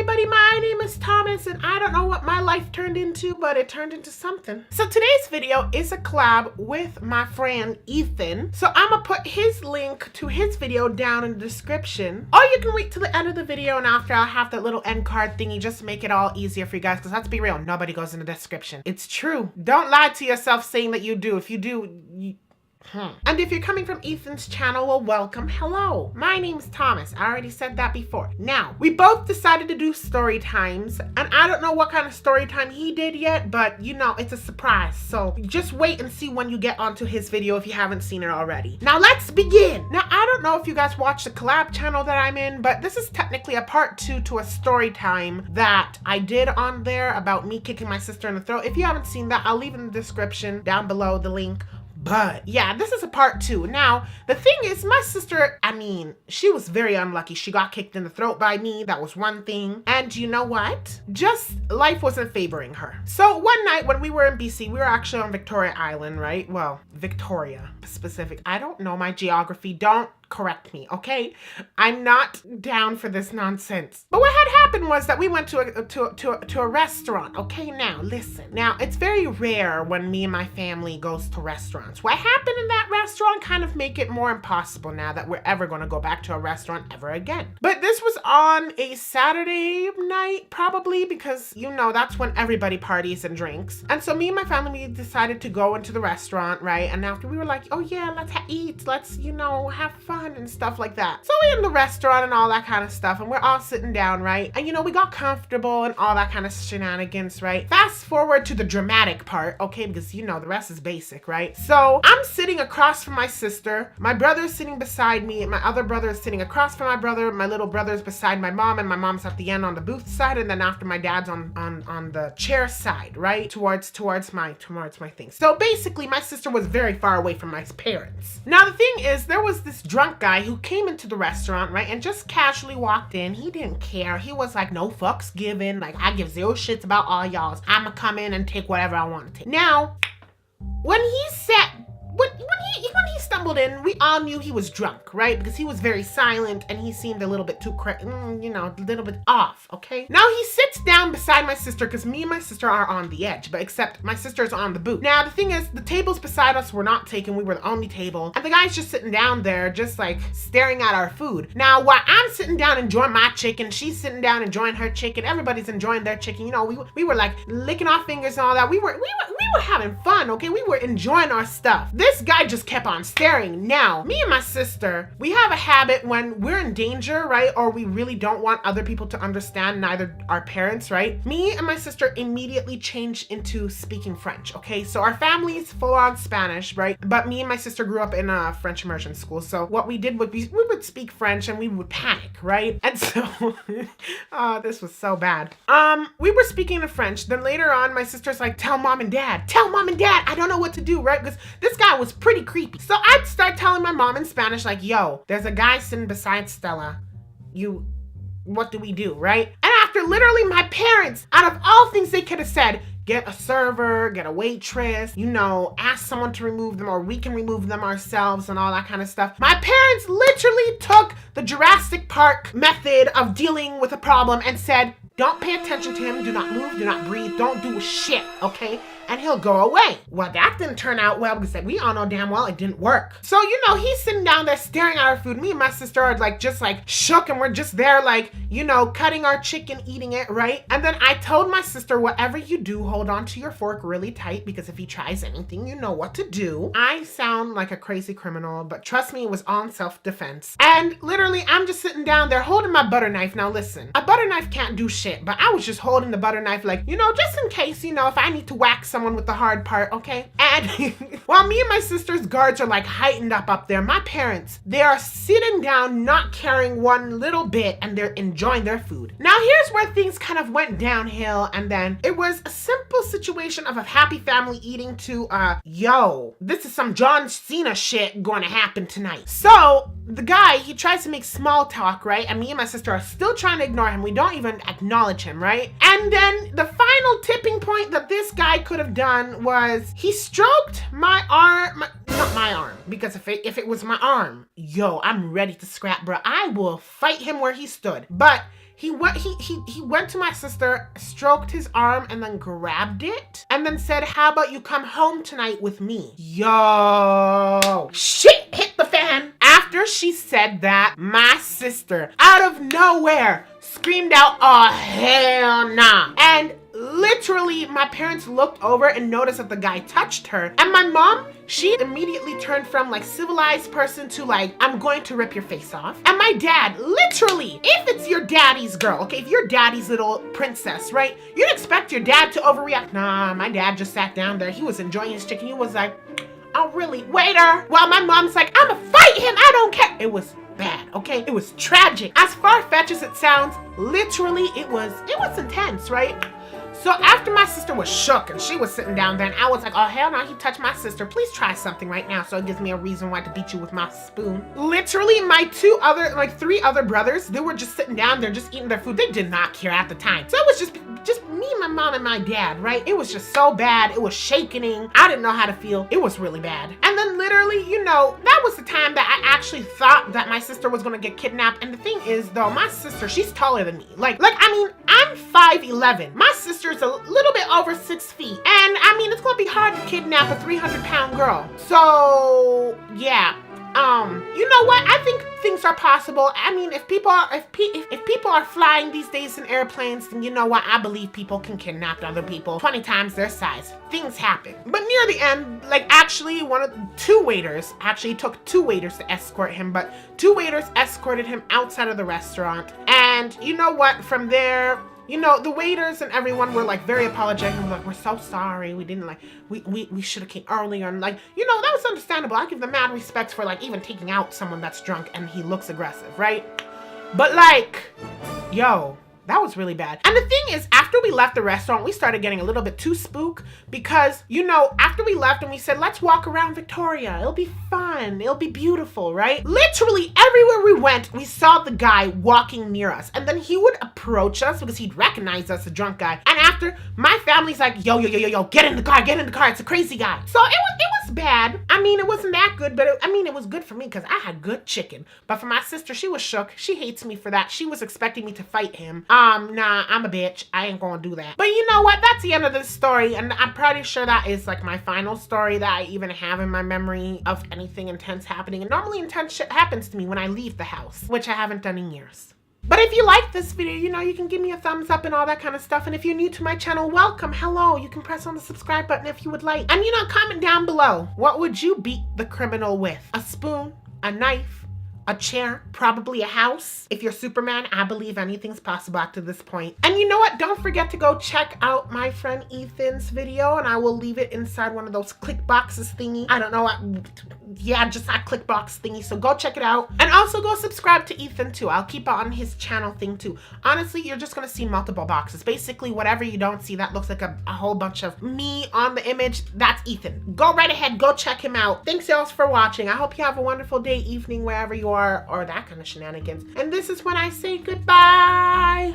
everybody, my name is Thomas and I don't know what my life turned into, but it turned into something. So today's video is a collab with my friend Ethan. So I'm gonna put his link to his video down in the description. Or you can wait till the end of the video and after I'll have that little end card thingy just to make it all easier for you guys, because let's be real, nobody goes in the description. It's true. Don't lie to yourself saying that you do. If you do, And if you're coming from Ethan's channel, well, welcome. Hello, my name's Thomas. I already said that before. Now, we both decided to do story times, and I don't know what kind of story time he did yet, but you know, it's a surprise. So just wait and see when you get onto his video if you haven't seen it already. Now let's begin. Now, I don't know if you guys watch the collab channel that I'm in, but this is technically a part 2 to a story time that I did on there about me kicking my sister in the throat. If you haven't seen that, I'll leave in the description down below the link. But yeah, this is a part 2. Now, the thing is, my sister, she was very unlucky. She got kicked in the throat by me. That was one thing. And you know what? Just life wasn't favoring her. So one night when we were in BC, we were actually on Victoria Island, right? Well, Victoria specific. I don't know my geography. Don't correct me, okay? I'm not down for this nonsense. But what had happened was that we went to a restaurant. Okay, now listen. Now, it's very rare when me and my family goes to restaurants. What happened in that restaurant kind of make it more impossible now that we're ever going to go back to a restaurant ever again. But this was on a Saturday night, probably, because you know that's when everybody parties and drinks. And so me and my family decided to go into the restaurant, right? And after we were like, oh yeah, let's eat, let's, you know, have fun and stuff like that. So we're in the restaurant and all that kind of stuff, and we're all sitting down, right? And you know, we got comfortable and all that kind of shenanigans, right? Fast forward to the dramatic part, okay? Because you know, the rest is basic, right? So I'm sitting across from my sister. My brother's sitting beside me. My other brother is sitting across from my brother. My little brother's beside my mom, and my mom's at the end on the booth side, and then after my dad's on the chair side, right? Towards my thing. So basically, my sister was very far away from my parents. Now the thing is, there was this drunk guy who came into the restaurant, right, and just casually walked in. He didn't care. He was like, no fucks given. Like, I give zero shits about all y'all's. I'ma come in and take whatever I want to take. Now, when he stumbled in, we all knew he was drunk, right? Because he was very silent and he seemed a little bit too a little bit off, okay? Now he sits down beside my sister because me and my sister are on the edge, but except my sister's on the booth. Now the thing is, the tables beside us were not taken. We were the only table, and the guy's just sitting down there, just like staring at our food. Now while I'm sitting down enjoying my chicken, she's sitting down enjoying her chicken, everybody's enjoying their chicken. You know, we were like licking our fingers and all that. We were having fun, okay? We were enjoying our stuff. This guy just kept on staring. Now, me and my sister, we have a habit when we're in danger, right? Or we really don't want other people to understand, neither our parents, right? Me and my sister immediately changed into speaking French, okay? So our family is full on Spanish, right? But me and my sister grew up in a French immersion school. So what we did would be, we would speak French and we would panic, right? And so, oh, this was so bad. We were speaking in French. Then later on, my sister's like, tell mom and dad, I don't know what to do, right? Because this guy was pretty creepy. So I'd start telling my mom in Spanish, like, yo, there's a guy sitting beside Stella. What do we do, right? And after literally my parents, out of all things they could have said, get a server, get a waitress, you know, ask someone to remove them, or we can remove them ourselves and all that kind of stuff. My parents literally took the Jurassic Park method of dealing with a problem and said, don't pay attention to him, do not move, do not breathe, don't do shit, okay? And he'll go away. Well, that didn't turn out well because we all know damn well it didn't work. So, you know, he's sitting down there staring at our food. Me and my sister are like, just like shook, and we're just there like, you know, cutting our chicken, eating it, right? And then I told my sister, whatever you do, hold on to your fork really tight, because if he tries anything, you know what to do. I sound like a crazy criminal, but trust me, it was all in self-defense. And literally, I'm just sitting down there holding my butter knife. Now listen, a butter knife can't do shit, but I was just holding the butter knife like, you know, just in case, you know, if I need to whack someone with the hard part, okay? And while me and my sister's guards are like heightened up there, my parents, they are sitting down, not caring one little bit, and they're enjoying their food. Now here's where things kind of went downhill, and then it was a simple situation of a happy family eating to, yo, this is some John Cena shit going to happen tonight. So the guy, he tries to make small talk, right? And me and my sister are still trying to ignore him. We don't even acknowledge him, right? And then the final tipping point that this guy could have done was he stroked my arm, not my arm, because if it was my arm, yo, I'm ready to scrap, bro. I will fight him where he stood. But He went to my sister, stroked his arm, and then grabbed it, and then said, "How about you come home tonight with me?" Yo, shit hit the fan. After she said that, my sister, out of nowhere, screamed out, "Oh, hell nah." And literally, my parents looked over and noticed that the guy touched her. And my mom, she immediately turned from like civilized person to like, "I'm going to rip your face off." And my dad, literally, if it's your daddy's girl, okay, if you're daddy's little princess, right, you'd expect your dad to overreact. Nah, my dad just sat down there. He was enjoying his chicken. He was like, "Oh, really? Waiter." While my mom's like, "I'ma fight him. I don't care." It was bad, okay? It was tragic. As far-fetched as it sounds, literally, it was intense, right? So after my sister was shook and she was sitting down there, and I was like, "Oh, hell no, he touched my sister. Please try something right now so it gives me a reason why to beat you with my spoon." Literally, my three other brothers, they were just sitting down there just eating their food. They did not care at the time. So it was just me, my mom, and my dad, right? It was just so bad. It was shaking. I didn't know how to feel. It was really bad. And then literally, that was the time that I actually thought that my sister was gonna get kidnapped. And the thing is, though, my sister, she's taller than me. I'm 5'11". My sister's a little bit over 6 feet. And it's gonna be hard to kidnap a 300-pound girl. So, yeah. You know what? I think things are possible. If people are flying these days in airplanes, then you know what? I believe people can kidnap other people 20 times their size. Things happen. But near the end, it took two waiters to escort him, but 2 waiters escorted him outside of the restaurant. And you know what? From there, the waiters and everyone were very apologetic and like, "We're so sorry. We didn't we should have came earlier." And that was understandable. I give them mad respect for even taking out someone that's drunk and he looks aggressive, right? But yo, that was really bad. And the thing is, after we left the restaurant, we started getting a little bit too spook because, after we left and we said, "Let's walk around Victoria. It'll be fun. It'll be beautiful," right? Literally everywhere we went, we saw the guy walking near us. And then he would approach us because he'd recognize us, a drunk guy. And after, my family's like, yo, get in the car. It's a crazy guy. So it was bad. It wasn't that good, but it was good for me because I had good chicken. But for my sister, she was shook. She hates me for that. She was expecting me to fight him. Nah, I'm a bitch. I ain't gonna do that. But you know what? That's the end of this story. And I'm pretty sure that is my final story that I even have in my memory of anything intense happening. And normally intense shit happens to me when I leave the house, which I haven't done in years. But if you like this video, you can give me a thumbs up and all that kind of stuff. And if you're new to my channel, welcome, hello. You can press on the subscribe button if you would like. And comment down below. What would you beat the criminal with? A spoon? A knife? A chair, probably a house. If you're Superman, I believe anything's possible up to this point. And you know what? Don't forget to go check out my friend Ethan's video, and I will leave it inside one of those click boxes thingy. I don't know what, yeah, just that click box thingy. So go check it out. And also go subscribe to Ethan too. I'll keep it on his channel thing too. Honestly, you're just gonna see multiple boxes. Basically, whatever you don't see that looks like a whole bunch of me on the image, that's Ethan. Go right ahead, go check him out. Thanks y'all for watching. I hope you have a wonderful day, evening, wherever you are, or that kind of shenanigans. And this is when I say goodbye.